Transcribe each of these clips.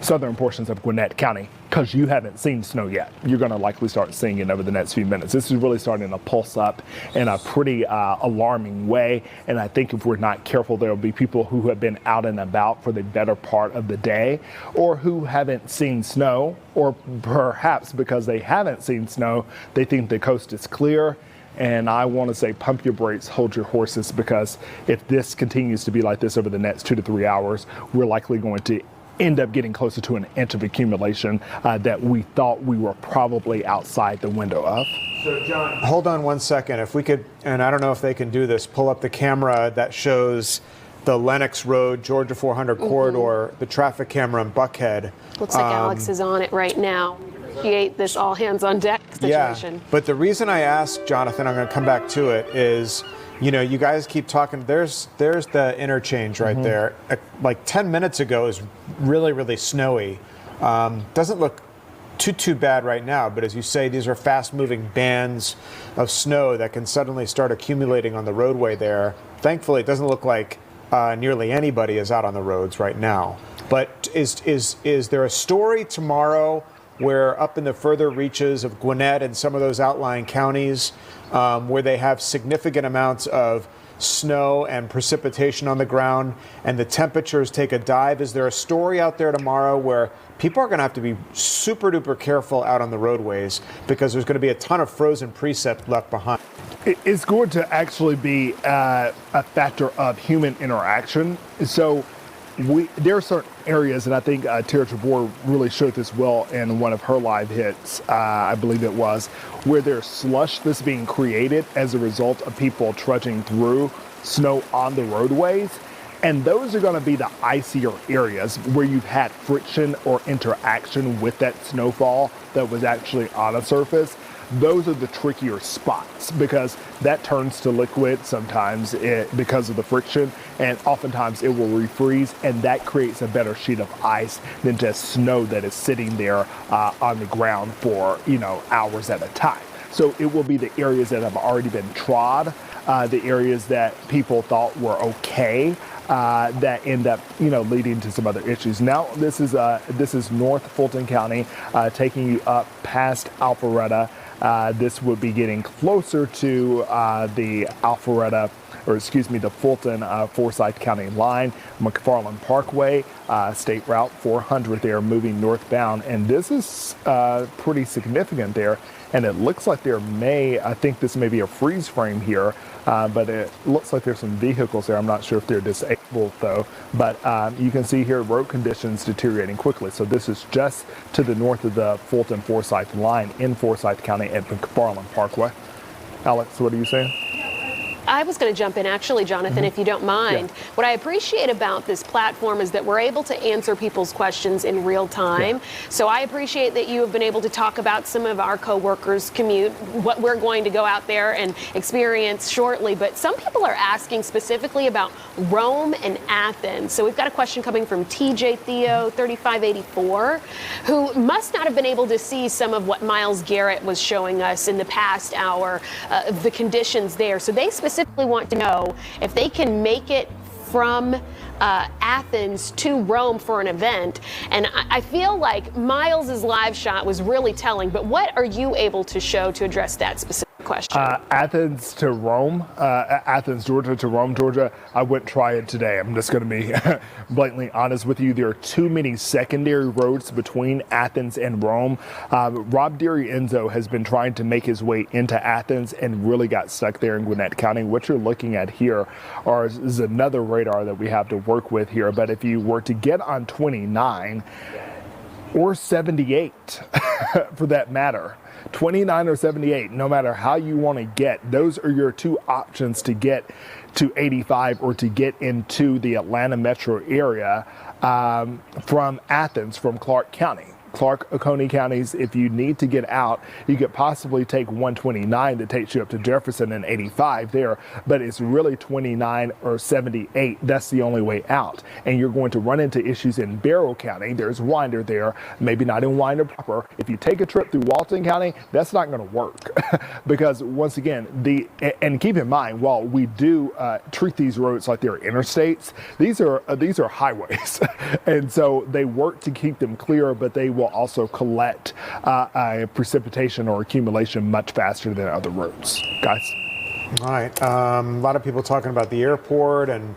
southern portions of Gwinnett County, because you haven't seen snow yet. You're going to likely start seeing it over the next few minutes. This is really starting to pulse up in a pretty alarming way, and I think if we're not careful, there will be people who have been out and about for the better part of the day, or who haven't seen snow, or perhaps because they haven't seen snow, they think the coast is clear. And I want to say, pump your brakes, hold your horses, because if this continues to be like this over the next 2 to 3 hours, we're likely going to end up getting closer to an inch of accumulation that we thought we were probably outside the window of. So, John, hold on 1 second. If we could, and I don't know if they can do this, pull up the camera that shows the Lenox Road, Georgia 400 corridor, the traffic camera in Buckhead. Looks like Alex is on it right now. Appreciate this all hands on deck situation. Yeah, but the reason I asked, Jonathan, I'm going to come back to it, is, you know, you guys keep talking. There's the interchange right there. Like 10 minutes ago, it was really, really snowy. Doesn't look too bad right now, but as you say, these are fast-moving bands of snow that can suddenly start accumulating on the roadway there. Thankfully, it doesn't look like nearly anybody is out on the roads right now. But is there a story tomorrow where up in the further reaches of Gwinnett and some of those outlying counties where they have significant amounts of snow and precipitation on the ground and the temperatures take a dive? Is there a story out there tomorrow where people are going to have to be super duper careful out on the roadways because there's going to be a ton of frozen precip left behind? It's going to actually be a factor of human interaction. So there are certain areas, and I think Tara Tabor really showed this well in one of her live hits, I believe it was, where there's slush that's being created as a result of people trudging through snow on the roadways. And those are going to be the icier areas where you've had friction or interaction with that snowfall that was actually on a surface. Those are the trickier spots because that turns to liquid sometimes because of the friction, and oftentimes it will refreeze, and that creates a better sheet of ice than just snow that is sitting there on the ground for, you know, hours at a time. So it will be the areas that have already been trod, the areas that people thought were okay, that end up, you know, leading to some other issues. Now this is North Fulton County, taking you up past Alpharetta. This would be getting closer to the Alpharetta, or excuse me, the Fulton Forsyth County line, McFarland Parkway, State Route 400 there, moving northbound, and this is pretty significant there. And it looks like I think this may be a freeze frame here, but it looks like there's some vehicles there. I'm not sure if they're disabled though, but you can see here road conditions deteriorating quickly. So this is just to the north of the Fulton Forsyth line in Forsyth County at McFarland Parkway. Alex, what are you saying? I was going to jump in, actually, Jonathan, if you don't mind. Yeah. What I appreciate about this platform is that we're able to answer people's questions in real time. Yeah. So I appreciate that you have been able to talk about some of our coworkers' commute, what we're going to go out there and experience shortly. But some people are asking specifically about Rome and Athens. So we've got a question coming from TJ Theo, 3584, who must not have been able to see some of what Miles Garrett was showing us in the past hour, the conditions there. So they specifically want to know if they can make it from Athens to Rome for an event. And I feel like Miles's live shot was really telling, but what are you able to show to address that specific question? Athens to Rome, Athens, Georgia to Rome, Georgia. I wouldn't try it today. I'm just going to be blatantly honest with you. There are too many secondary roads between Athens and Rome. Rob DiRienzo has been trying to make his way into Athens and really got stuck there in Gwinnett County. What you're looking at here is another radar that we have to work with here. But if you were to get on 29 or 78 for that matter, 29 or 78, no matter how you want to get, those are your two options to get to 85 or to get into the Atlanta metro area from Athens, from Clark County. Clark, Oconee counties. If you need to get out, you could possibly take 129 that takes you up to Jefferson and 85 there, but it's really 29 or 78. That's the only way out. And you're going to run into issues in Barrow County. There's Winder there, maybe not in Winder proper. If you take a trip through Walton County, that's not going to work because once again, and keep in mind, while we do treat these roads like they're interstates, these are highways. And so they work to keep them clear, but they will also collect precipitation or accumulation much faster than other roads. Guys? All right. A lot of people talking about the airport and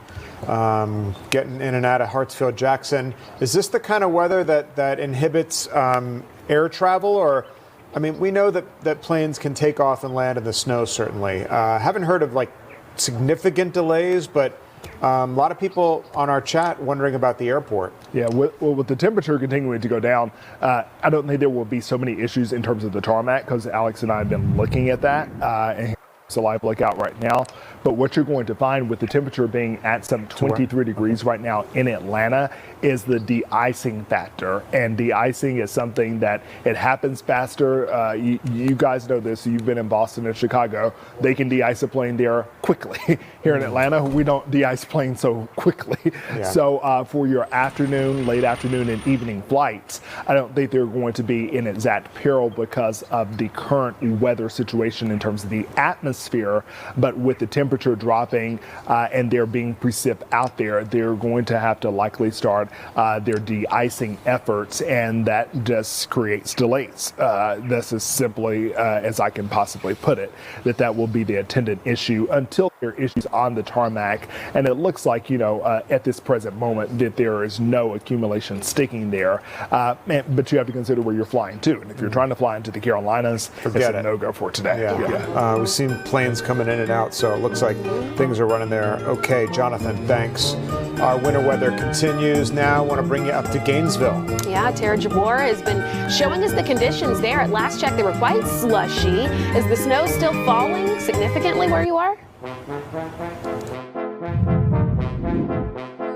getting in and out of Hartsfield-Jackson. Is this the kind of weather that inhibits air travel? Or, I mean, we know that planes can take off and land in the snow, certainly. Haven't heard of like significant delays, but a lot of people on our chat wondering about the airport. Yeah, with the temperature continuing to go down, I don't think there will be so many issues in terms of the tarmac because Alex and I have been looking at that. And it's a live lookout right now. But what you're going to find with the temperature being at some 23 degrees right now in Atlanta is the de-icing factor. And de-icing is something that it happens faster. You guys know this. You've been in Boston and Chicago. They can de-ice a plane there quickly. Here in Atlanta, we don't de-ice planes so quickly. Yeah. So for your afternoon, late afternoon, and evening flights, I don't think they're going to be in exact peril because of the current weather situation in terms of the atmosphere. But with the temperature dropping and there being precip out there, they're going to have to likely start their de-icing efforts, and that just creates delays. That's as simply as I can possibly put it, that will be the attendant issue until there are issues on the tarmac. And it looks like, at this present moment that there is no accumulation sticking there. But you have to consider where you're flying to. And if you're trying to fly into the Carolinas, it's a no-go for today. Yeah. We've seen planes coming in and out, so it looks like things are running there. Okay, Jonathan, thanks. Our winter weather continues now. I want to bring you up to Gainesville. Yeah, Tara Jabor has been showing us the conditions there. At last check, they were quite slushy. Is the snow still falling significantly where you are?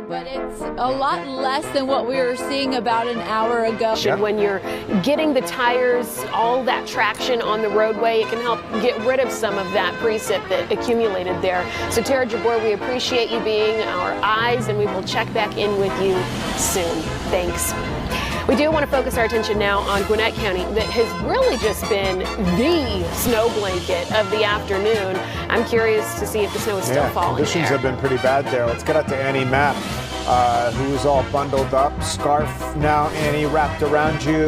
But it's a lot less than what we were seeing about an hour ago. When you're getting the tires, all that traction on the roadway, it can help get rid of some of that precip that accumulated there. So Tara Jabor, we appreciate you being our eyes, and we will check back in with you soon. Thanks. We do want to focus our attention now on Gwinnett County that has really just been the snow blanket of the afternoon. I'm curious to see if the snow is still falling conditions there. have been pretty bad there. Let's get out to Annie Mapp, who's all bundled up. Scarf now, Annie, wrapped around you.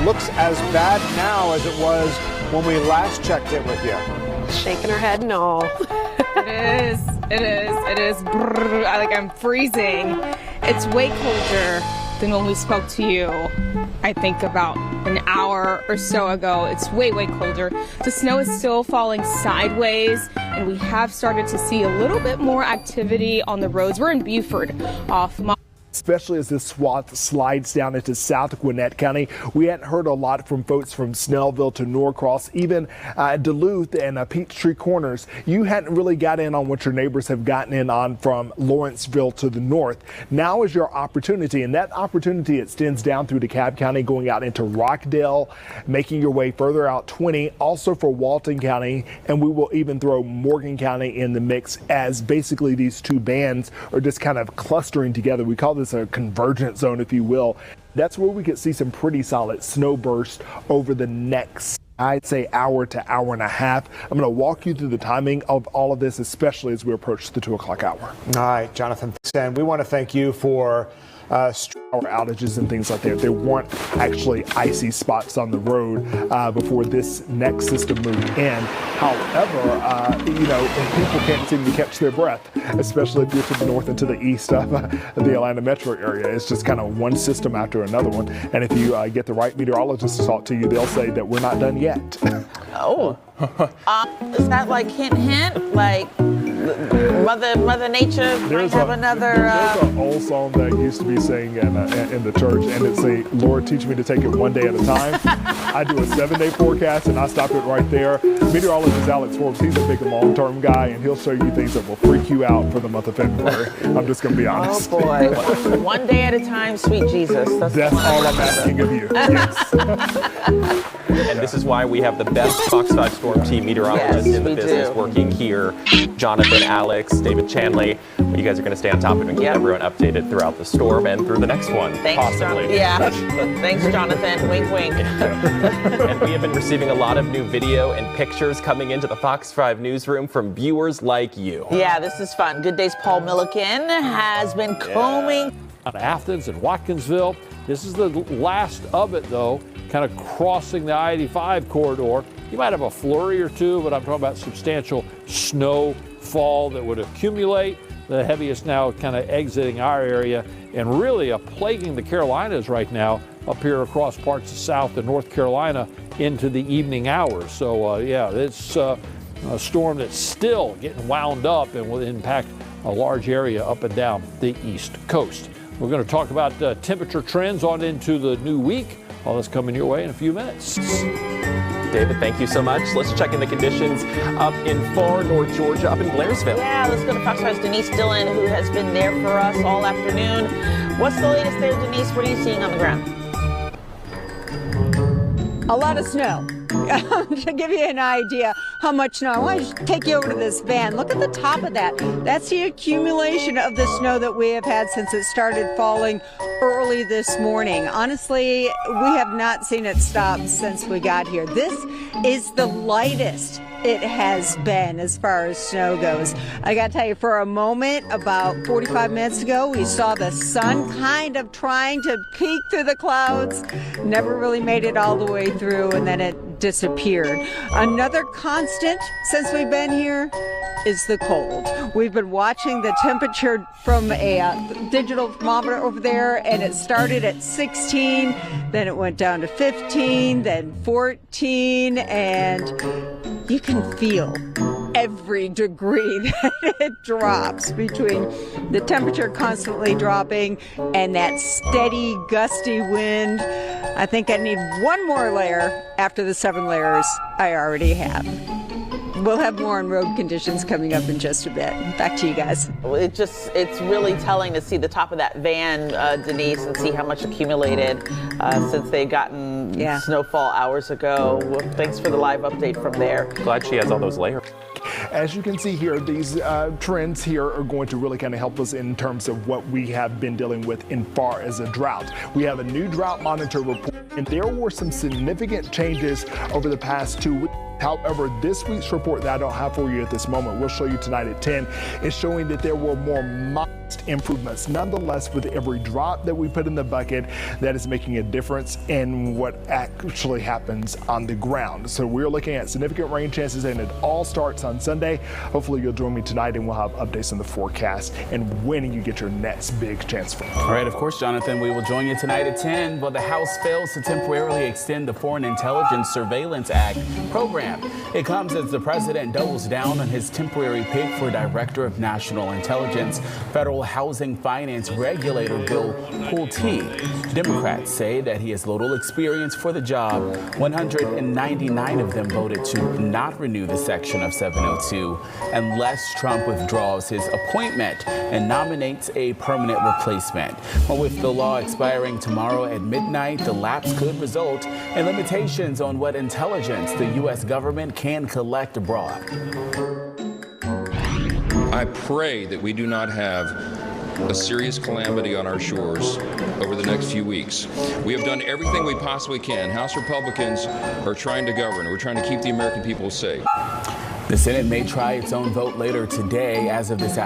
Looks as bad now as it was when we last checked in with you. Shaking her head and all. It is. I'm freezing. It's way colder than when we spoke to you, I think about an hour or so ago. It's way colder. The snow is still falling sideways, and we have started to see a little bit more activity on the roads. We're in Buford off especially as this swath slides down into South Gwinnett County. We hadn't heard a lot from folks from Snellville to Norcross, even Duluth and Peachtree Corners. You hadn't really got in on what your neighbors have gotten in on from Lawrenceville to the north. Now is your opportunity, and that opportunity extends down through DeKalb County, going out into Rockdale, making your way further out 20, also for Walton County, and we will even throw Morgan County in the mix as basically these two bands are just kind of clustering together. We call this a convergent zone, if you will. That's where we could see some pretty solid snow bursts over the next, I'd say, hour to hour and a half. I'm going to walk you through the timing of all of this, especially as we approach the 2 o'clock hour. All right, Jonathan, and we want to thank you for power outages and things like that. There weren't actually icy spots on the road before this next system moved in. However, people can't seem to catch their breath, especially if you're to the north and to the east of the Atlanta metro area. It's just kind of one system after another one. And if you get the right meteorologist to talk to you, they'll say that we're not done yet. Oh. Is that like hint, like Mother Nature might have another. There's an old song that used to be sang in the church, and it's a Lord, teach me to take it one day at a time. I do a 7-day forecast, and I stop it right there. Meteorologist Alex Forbes, he's a big long-term guy, and he'll show you things that will freak you out for the month of February. I'm just going to be honest. Oh boy, one day at a time, sweet Jesus. That's all I'm asking of you. Yes. And this is why we have the best Fox 5 Storm Team meteorologists in the business working here. Jonathan, Alex, David Chanley. You guys are going to stay on top of it and keep everyone updated throughout the storm and through the next one, possibly. Thanks, Jonathan. Wink, wink. And we have been receiving a lot of new video and pictures coming into the Fox 5 newsroom from viewers like you. Yeah, this is fun. Good Day's Paul Milliken has been combing. Out of Athens and Watkinsville. This is the last of it, though, kind of crossing the I-85 corridor. You might have a flurry or two, but I'm talking about substantial snowfall that would accumulate. The heaviest now kind of exiting our area and really plaguing the Carolinas right now up here across parts of South and North Carolina into the evening hours. So, yeah, it's a storm that's still getting wound up and will impact a large area up and down the East Coast. We're going to talk about temperature trends on into the new week. All that's coming your way in a few minutes. David, thank you so much. Let's check in the conditions up in far North Georgia, up in Blairsville. Yeah, let's go to Fox 5's Denise Dillon, who has been there for us all afternoon. What's the latest there, Denise? What are you seeing on the ground? A lot of snow. To give you an idea how much snow, I want to take you over to this van. Look at the top of that. That's the accumulation of the snow that we have had since it started falling early this morning. Honestly, we have not seen it stop since we got here. This is the lightest it has been as far as snow goes. I got to tell you, for a moment, about 45 minutes ago, we saw the sun kind of trying to peek through the clouds. Never really made it all the way through, and then it disappeared. Another constant since we've been here is the cold. We've been watching the temperature from a digital thermometer over there, and it started at 16, then it went down to 15, then 14, and you can feel every degree that it drops between the temperature constantly dropping and that steady, gusty wind. I think I need one more layer after the 7 layers I already have. We'll have more on road conditions coming up in just a bit. Back to you guys. It's really telling to see the top of that van, Denise, and see how much accumulated since they've gotten snowfall hours ago. Well, thanks for the live update from there. Glad she has all those layers. As you can see here, these trends here are going to really kind of help us in terms of what we have been dealing with in far as a drought. We have a new drought monitor report, and there were some significant changes over the past 2 weeks. However, this week's report that I don't have for you at this moment, we'll show you tonight at 10, is showing that there were more modest improvements. Nonetheless, with every drop that we put in the bucket, that is making a difference in what actually happens on the ground. So we're looking at significant rain chances, and it all starts on Sunday. Hopefully you'll join me tonight, and we'll have updates on the forecast and when you get your next big chance for it. All right, of course, Jonathan, we will join you tonight at 10. Well, the House fails to temporarily extend the Foreign Intelligence Surveillance Act program. It comes as the president doubles down on his temporary pick for Director of National Intelligence. Federal housing finance regulator Bill Pulte. Democrats say that he has little experience for the job. 199 of them voted to not renew the section of 702 unless Trump withdraws his appointment and nominates a permanent replacement. Well, with the law expiring tomorrow at midnight, the lapse could result in limitations on what intelligence the U.S. government can collect abroad. I pray that we do not have a serious calamity on our shores over the next few weeks. We have done everything we possibly can. House Republicans are trying to govern. We're trying to keep the American people safe. The Senate may try its own vote later today. As of this afternoon,